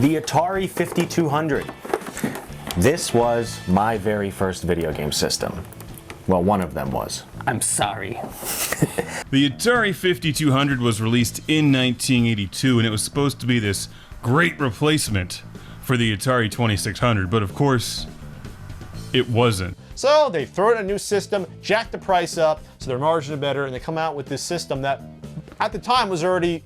the Atari 5200. This was my very first video game system. Well, one of them was. I'm sorry. The Atari 5200 was released in 1982, and it was supposed to be this great replacement for the Atari 2600, but of course, it wasn't. So they throw in a new system, jack the price up, so their margins are better, and they come out with this system that, at the time, was already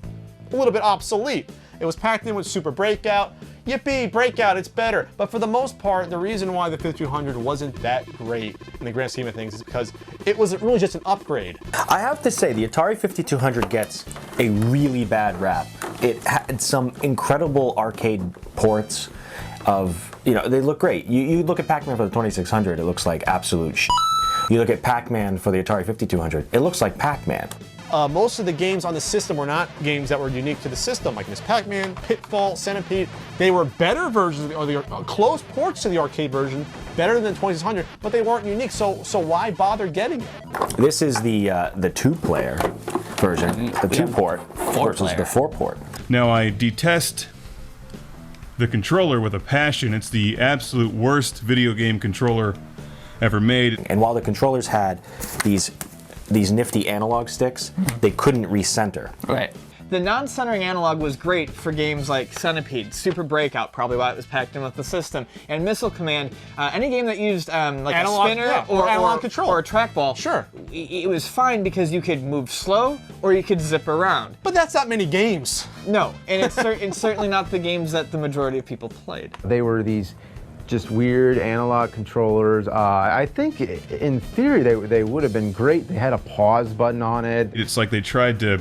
a little bit obsolete. It was packed in with Super Breakout. Yippee, Breakout, it's better. But for the most part, the reason why the 5200 wasn't that great in the grand scheme of things is because it was really just an upgrade. I have to say, the Atari 5200 gets a really bad rap. It had some incredible arcade ports of, you know, they look great. You look at Pac-Man for the 2600, it looks like absolute shit. You look at Pac-Man for the Atari 5200, it looks like Pac-Man. Most of the games on the system were not games that were unique to the system, like Miss Pac-Man, Pitfall, Centipede. They were better versions, or the close ports to the arcade version, better than the 2600, but they weren't unique, so why bother getting it? This is the two-player version, the two-port versus the four-port. Now, I detest the controller with a passion. It's the absolute worst video game controller ever made. And while the controllers had these nifty analog sticks, they couldn't recenter. Right. The non-centering analog was great for games like Centipede, Super Breakout, probably why it was packed in with the system, and Missile Command. Any game that used like analog, a spinner yeah, or analog control or a trackball. Sure. It was fine because you could move slow or you could zip around. But that's not many games. No, and it's certainly not the games that the majority of people played. They were these just weird analog controllers. I think in theory they would have been great. They had a pause button on it. It's like they tried to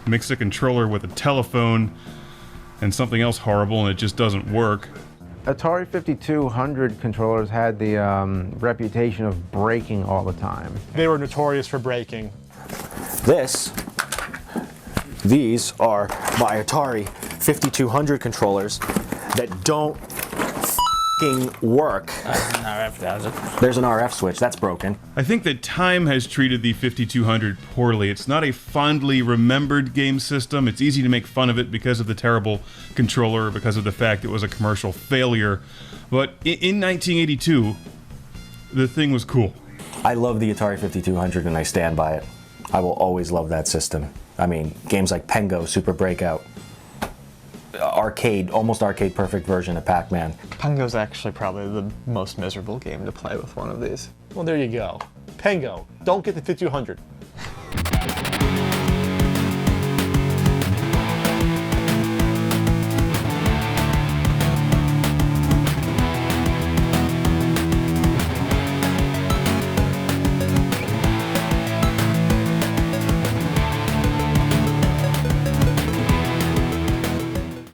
mix a controller with a telephone and something else horrible, and it just doesn't work. Atari 5200 controllers had the reputation of breaking all the time. They were notorious for breaking. These are my Atari 5200 controllers that don't work. There's an RF switch, that's broken. I think that time has treated the 5200 poorly. It's not a fondly remembered game system. It's easy to make fun of it because of the terrible controller, because of the fact it was a commercial failure. But in 1982, the thing was cool. I love the Atari 5200 and I stand by it. I will always love that system. I mean, games like Pengo, Super Breakout, arcade, almost arcade perfect version of Pac-Man. Pengo's actually probably the most miserable game to play with one of these. Well, there you go. Pengo, don't get the 5200.